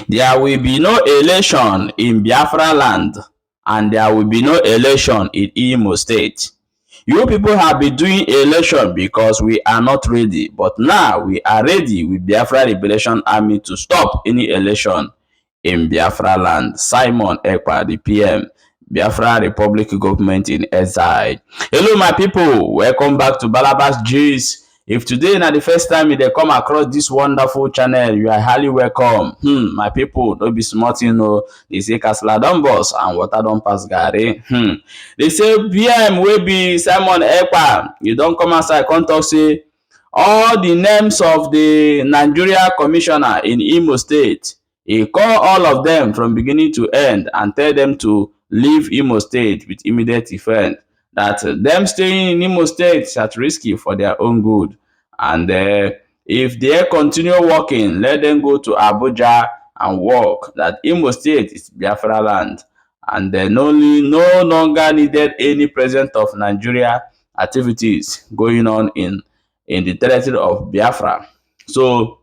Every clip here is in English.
There will be no election in BiafraLand and there will be no election in Imo State. You people have been doing election because we are not ready, but now we are ready with Biafra Liberation Army to stop any election in BiafraLand. Simon Ekpa, the PM, Biafra Republic Government in exile. Hello my people, welcome back to Balabas Gist. If today na the first time you dey come across this wonderful channel, you are highly welcome. My people, no be small thing o. They say kasala don burst and water don pass garri. They say PM wey be Simon Ekpa, you don come outside come talk say all the names of the Nigeria commissioner in Imo State, he call all of them from beginning to end and tell them to leave Imo State with immediate effect. That them staying in Imo State is at risky for their own good. And if they continue working, let them go to Abuja and work. That Imo State is Biafra land. And they no longer needed any president of Nigeria activities going on in the territory of Biafra. So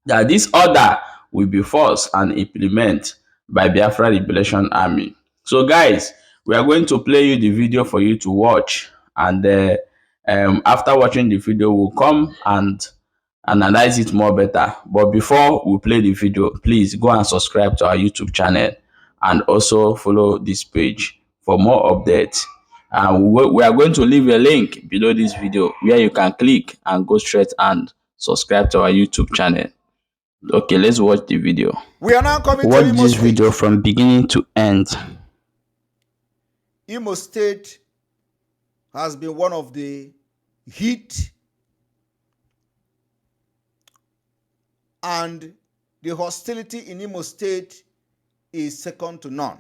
that this order will be forced and implemented by Biafra Liberation Army. So guys, we are going to play you the video for you to watch, and after watching the video we'll come and analyze it more better. But before we play the video, please go and subscribe to our YouTube channel and also follow this page for more updates. We are going to leave a link below this video where you can click and go straight and subscribe to our YouTube channel. Okay, let's watch the video. We are now coming watch to Imo this State. video from beginning to end. Imo State has been one of the heat and the hostility in Imo State is second to none,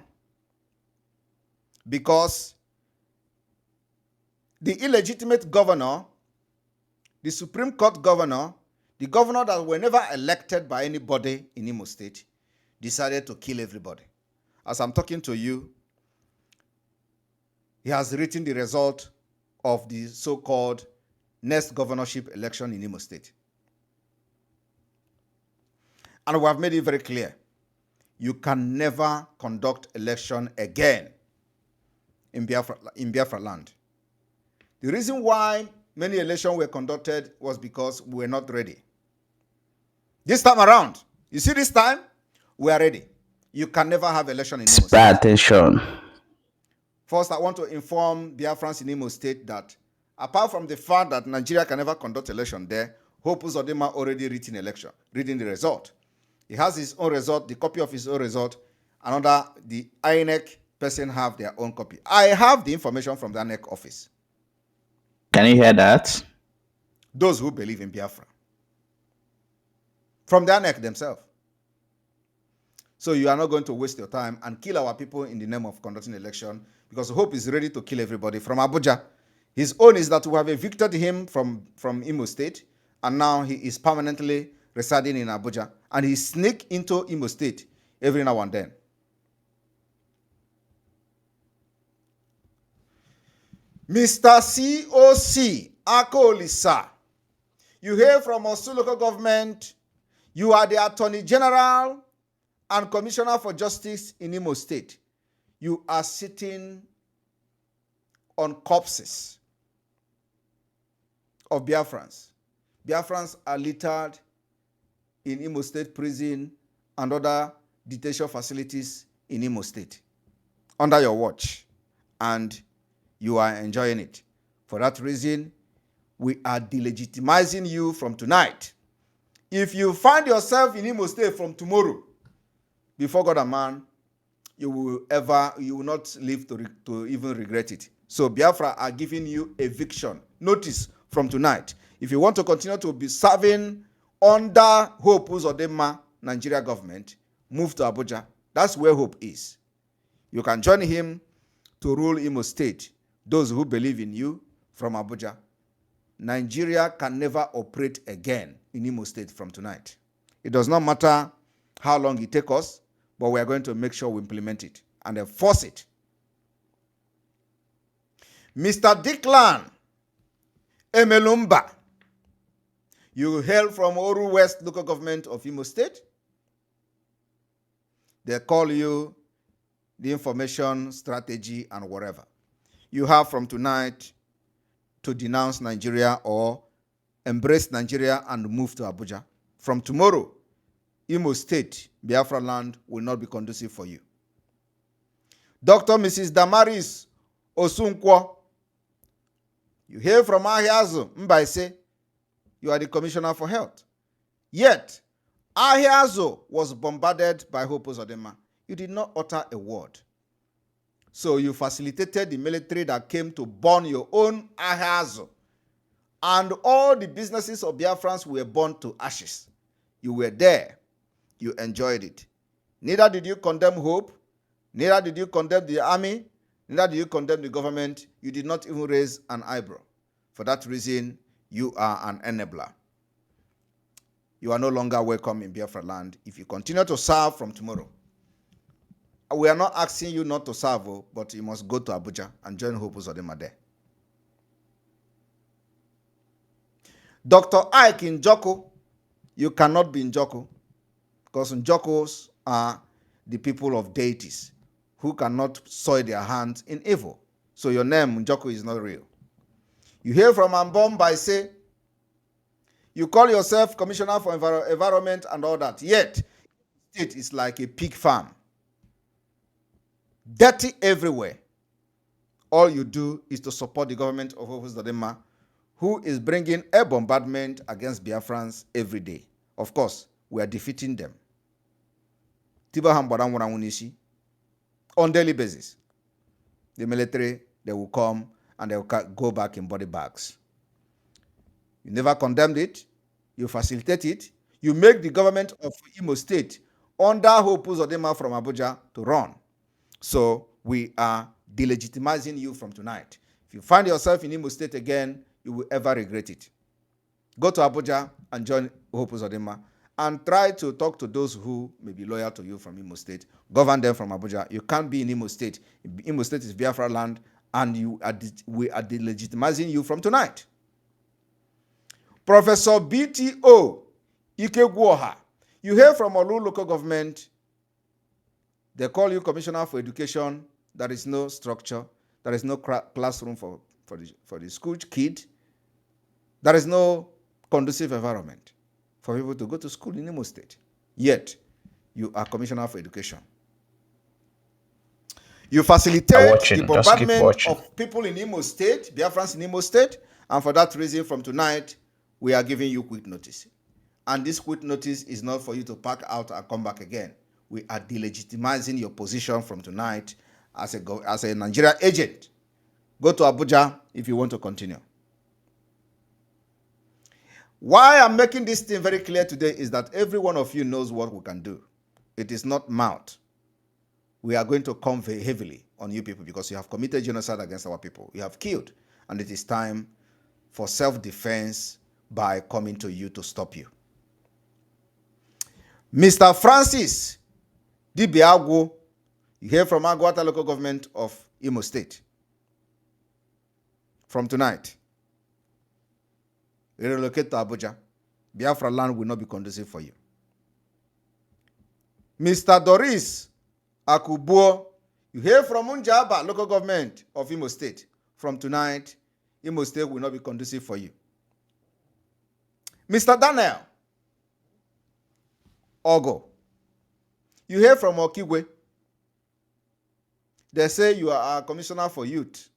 because the illegitimate governor, the Supreme Court governor, the governor that were never elected by anybody in Imo State, decided to kill everybody. As I'm talking to you, he has written the result of the so-called next governorship election in Imo State. And we have made it very clear, you can never conduct election again in Biafra land. The reason why many elections were conducted was because we were not ready. This time around, you see this time, we are ready. You can never have election in Imo State. Pay attention. First, I want to inform Biafrans in Imo State that apart from the fact that Nigeria can never conduct election there, Uzodinma already written the result. He has his own result, the copy of his own result. Another, the INEC person have their own copy. I have the information from the INEC office. Can you hear that? Those who believe in Biafra. From the INEC themselves. So you are not going to waste your time and kill our people in the name of conducting election, because Hope is ready to kill everybody from Abuja. His own is that we have evicted him from Imo State, and now he is permanently residing in Abuja, and he sneak into Imo State every now and then. Mr. COC Akolisa, you hear from Osun local government, you are the Attorney General and Commissioner for Justice in Imo State. You are sitting on corpses of Biafrans. Biafrans are littered in Imo State prison and other detention facilities in Imo State under your watch, and you are enjoying it. For that reason, we are delegitimizing you from tonight. If you find yourself in Imo State from tomorrow, before God and man, you will not live to even regret it. So Biafra are giving you eviction notice from tonight. If you want to continue to be serving under Hope Uzodinma Nigeria government, move to Abuja. That's where Hope is. You can join him to rule Imo State. Those who believe in you from Abuja. Nigeria can never operate again in Imo State from tonight. It does not matter how long it takes us, but we are going to make sure we implement it and enforce it. Mr. Declan Emelumba, you hail from Oru West local government of Imo State. They call you the information strategy and whatever. You have from tonight to denounce Nigeria or embrace Nigeria and move to Abuja. From tomorrow, Imo State, Biafra land will not be conducive for you. Dr. Mrs. Damaris Osunkwo, you hear from Ahiazu Mbaise, you are the Commissioner for Health. Yet, Ahiazu was bombarded by Hope Uzodinma. You did not utter a word. So you facilitated the military that came to burn your own Ahiazu. And all the businesses of Biafrans were burned to ashes. You were there. You enjoyed it. Neither did you condemn Hope. Neither did you condemn the army. Neither did you condemn the government. You did not even raise an eyebrow. For that reason, you are an enabler. You are no longer welcome in Biafra land if you continue to serve from tomorrow. We are not asking you not to serve, but you must go to Abuja and join Hope Uzodinma there. Dr. Ike in Njoko, you cannot be in Njoko because Njokos are the people of deities who cannot soil their hands in evil. So your name, Njoko, is not real. You hear from Ambom by say, you call yourself Commissioner for Environment and all that, yet it is like a pig farm. Dirty everywhere. All you do is to support the government of Uzodinma, who is bringing a bombardment against Biafrans every day. Of course, we are defeating them. On daily basis. The military, they will come and they will go back in body bags. You never condemned it. You facilitate it. You make the government of Imo State under Hope Uzodinma from Abuja to run. So we are delegitimizing you from tonight. If you find yourself in Imo State again, you will ever regret it. Go to Abuja and join Hope Uzodinma and try to talk to those who may be loyal to you from Imo State. Govern them from Abuja. You can't be in Imo State. Imo State is Biafra land, and we are delegitimizing you from tonight. Professor BTO Ikegwoha, you hear from Olu local government. They call you Commissioner for Education. There is no structure. There is no classroom for the school kid. There is no conducive environment for people to go to school in Imo State. Yet, you are Commissioner for Education. You facilitate the bombardment of people in Imo State, Biafrans in Imo State, and for that reason, from tonight, we are giving you quick notice. And this quick notice is not for you to pack out and come back again. We are delegitimizing your position from tonight as a Nigeria agent. Go to Abuja if you want to continue. Why I'm making this thing very clear today is that every one of you knows what we can do. It is not mouth. We are going to come very heavily on you people because you have committed genocide against our people. You have killed, and it is time for self-defense by coming to you to stop you. Mr. Francis Dibiagwo, you hear from Agwata local government of Imo State. From tonight, relocate to Abuja. Biafra land will not be conducive for you. Mr. Doris Akubuo, you hear from Unjaba local government of Imo State. From tonight, Imo State will not be conducive for you. Mr. Daniel Ogo, you hear from Okigwe. They say you are a commissioner for youth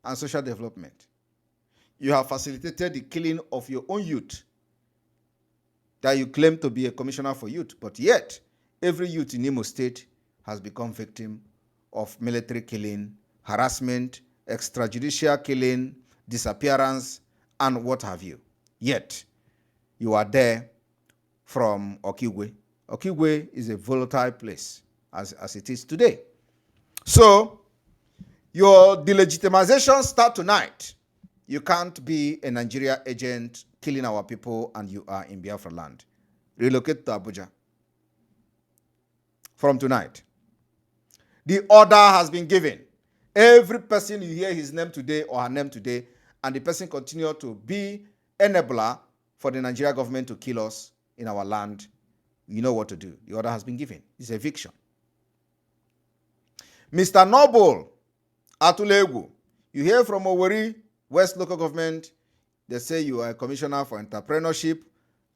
and social development. You have facilitated the killing of your own youth that you claim to be a commissioner for youth, but yet every youth in Imo State has become victim of military killing, harassment, extrajudicial killing, disappearance, and what have you. Yet, you are there from Okigwe. Okigwe is a volatile place as it is today. So, your delegitimization starts tonight. You can't be a Nigeria agent killing our people and you are in Biafra land. Relocate to Abuja. From tonight. The order has been given. Every person you hear his name today or her name today, and the person continue to be enabler for the Nigeria government to kill us in our land, you know what to do. The order has been given. It's eviction. Mr. Noble Atulegu, you hear from Owerri West Local Government. They say you are a commissioner for entrepreneurship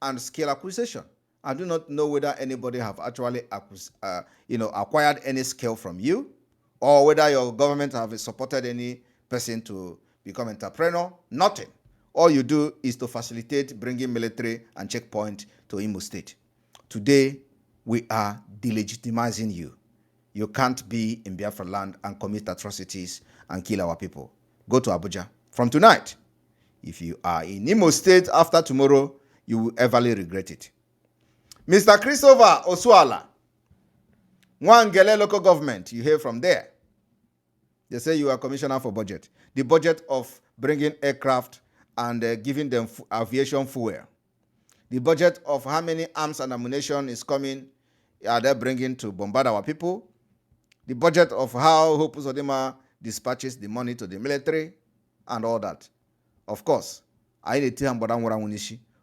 and skill acquisition. I do not know whether anybody have actually acquired any skill from you, or whether your government have supported any person to become entrepreneur. Nothing. All you do is to facilitate bringing military and checkpoint to Imo State. Today, we are delegitimizing you. You can't be in Biafra land and commit atrocities and kill our people. Go to Abuja from tonight. If you are in Imo State after tomorrow, you will everly regret it. Mr. Christopher Osuala, Nwangele local government, you hear from there. They say you are commissioner for budget. The budget of bringing aircraft and giving them aviation fuel. The budget of how many arms and ammunition is coming, are they bringing to bombard our people? The budget of how Uzodinma dispatches the money to the military and all that. Of course,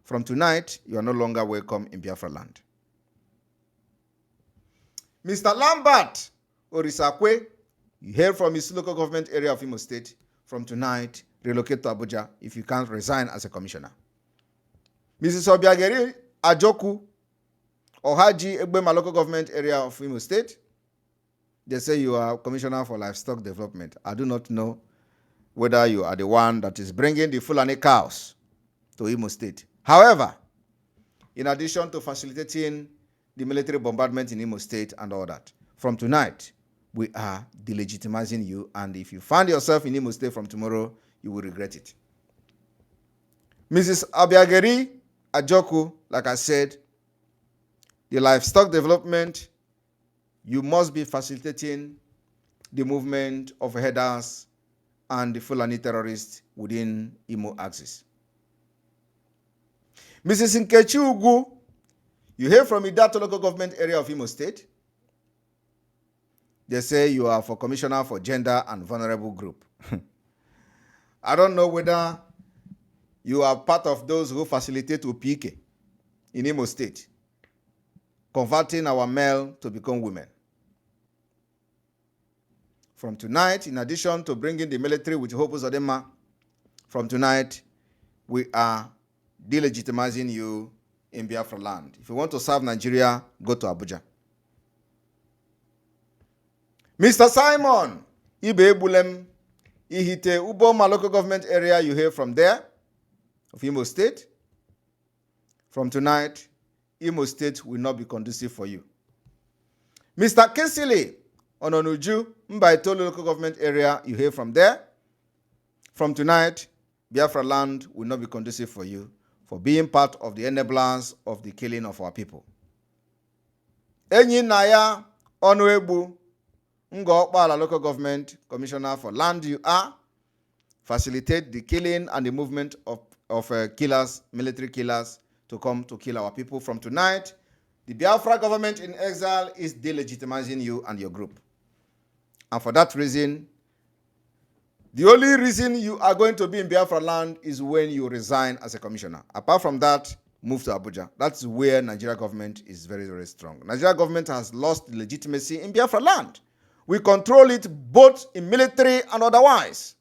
from tonight, you are no longer welcome in Biafra land. Mr. Lambert Orisakwe, you hear from his local government area of Imo State. From tonight, relocate to Abuja if you can't resign as a commissioner. Mrs. Obiageri Ajoku, Ohaji Egbema local government area of Imo State. They say you are commissioner for livestock development. I do not know whether you are the one that is bringing the Fulani cows to Imo State. However, in addition to facilitating the military bombardment in Imo State and all that, from tonight, we are delegitimizing you, and if you find yourself in Imo State from tomorrow, you will regret it. Mrs. Obiageri Ajoku, like I said, the livestock development, you must be facilitating the movement of herders and the Fulani terrorists within Imo axis. Mrs. Nkechi Ugu, you hear from Idato local government area of Imo State. They say you are for commissioner for gender and vulnerable group. I don't know whether you are part of those who facilitate UPK in Imo State, converting our male to become women. From tonight, in addition to bringing the military with Hope Uzodinma, from tonight, we are delegitimizing you in Biafra land. If you want to serve Nigeria, go to Abuja. Mr. Simon Ibe Bulem Ihite Uboma local government area, you hear from there, of Imo State. From tonight, Imo State will not be conducive for you. Mr. Kesile Ononuju Mbaitolo local government area, you hear from there. From tonight, Biafra land will not be conducive for you for being part of the enablers of the killing of our people. Enyi Naya Onuebu Ngokpala local government commissioner for land, you are facilitate the killing and the movement of killers, military killers, to come to kill our people. From tonight, the Biafra government in exile is delegitimizing you and your group. And for that reason, the only reason you are going to be in Biafra land is when you resign as a commissioner. Apart from that, move to Abuja. That's where Nigeria government is very, very strong. Nigeria government has lost legitimacy in Biafra land. We control it both in military and otherwise.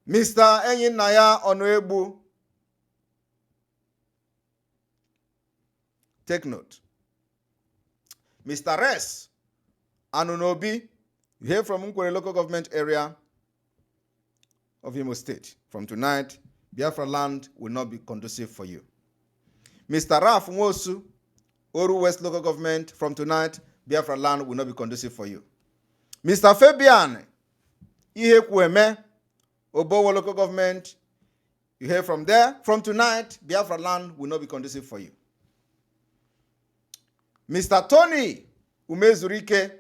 Mr. Enyin Naya Onuebu, take note. Mr. Res Anunobi, you hear from Nkwere local government area of Imo State. From tonight, Biafra land will not be conducive for you. Mr. Raf Nwosu, Oru West local government, from tonight, Biafra land will not be conducive for you. Mr. Fabian Ihekweme, Obowo local government, you hear from there. From tonight, Biafra land will not be conducive for you. Mr. Tony Umezurike,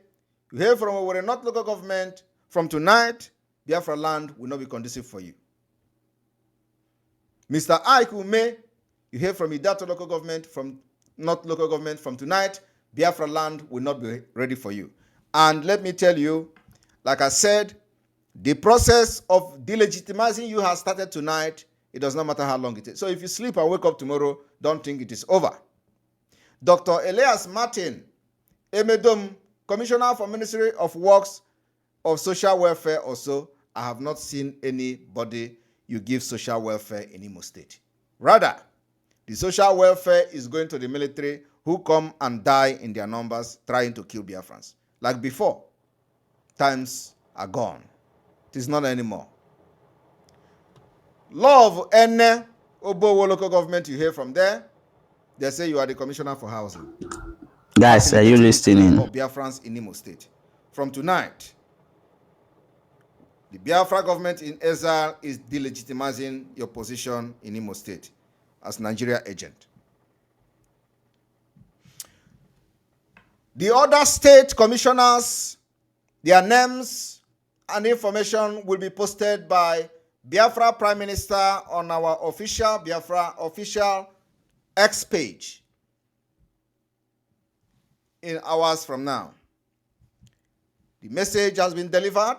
you hear from Owerri North local government. From tonight, Biafra land will not be conducive for you. Mr. Ike Ume, you hear from Idato local government, from North local government. From tonight, Biafra land will not be ready for you. And let me tell you, like I said, the process of delegitimizing you has started tonight It does not matter how long it is. So if you sleep and wake up tomorrow, don't think it is over. Dr. Elias Martin Emedom, Commissioner for Ministry of Works of Social Welfare also, I have not seen anybody you give social welfare in Imo State. Rather, the social welfare is going to the military who come and die in their numbers trying to kill Biafrans. Like before, times are gone. It is not anymore. Love Ene Obowo local government, you hear from there. They say you are the commissioner for housing. Guys, are you listening? Of Biafrans in Imo State. From tonight, the Biafra government in exile is delegitimizing your position in Imo State as Nigeria agent. The other state commissioners, their names and information will be posted by Biafra Prime Minister on our official Biafra official X page in hours from now. The message has been delivered,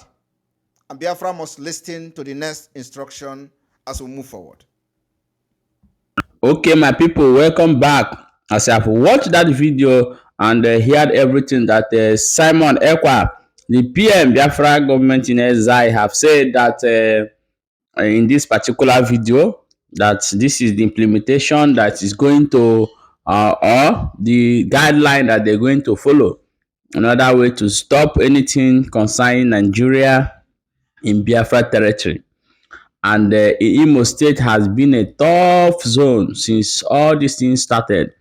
and Biafra must listen to the next instruction as we move forward. Okay, my people, welcome back. As I've watched that video and heard everything that Simon Ekpa, the PM Biafra government in exile, have said that in this particular video, that this is the implementation that is going to or the guideline that they're going to follow. Another way to stop anything concerning Nigeria in Biafra territory. And Imo State has been a tough zone since all these things started.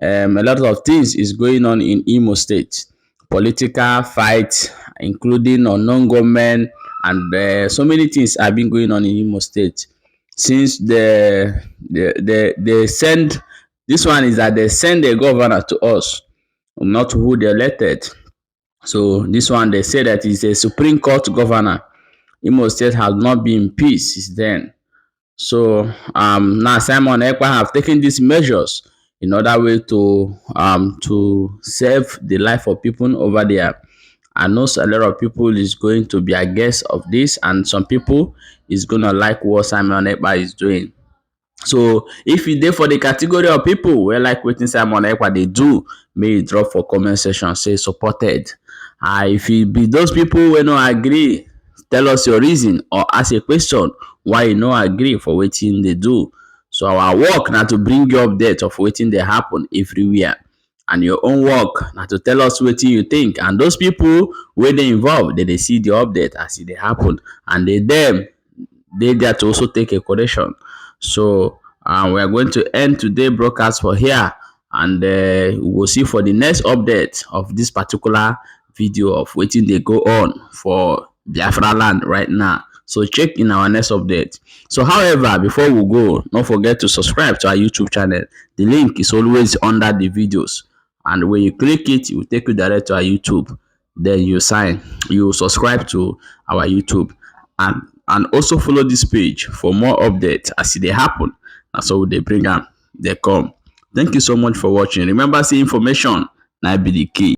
A lot of things is going on in Imo State. Political fights, including unknown government, and so many things have been going on in Imo State since they send. This one is that they send a governor to us, not who they elected. So this one, they say that is a Supreme Court governor. Imo State has not been in peace since then. So now Simon Ekpa have taken these measures in order way to save the life of people over there. I know a lot of people is going to be against of this, and some people is gonna like what Simon Ekpa is doing. So if you dey for the category of people wey like wetin Simon Ekpa dey do, may you drop for comment section say supported. If you be those people wey no agree, tell us your reason or ask a question why you no agree for wetin dey do. So our work na to bring you update of wetin dey happen everywhere, and your own work na to tell us wetin you think. And those people wey dey involved, they dey see the update as e dey happen, and they there to also take a correction. So we are going to end today broadcast for here, and we will see for the next update of this particular video of wetin dey go on for BiafraLand right now. So check in our next update. So however, before we go, don't forget to subscribe to our YouTube channel. The link is always under the videos, and when you click it, it will take you direct to our YouTube. Then you subscribe to our YouTube, and also follow this page for more updates as they happen. That's how they bring them, they come. Thank you so much for watching. Remember, say information now be the key.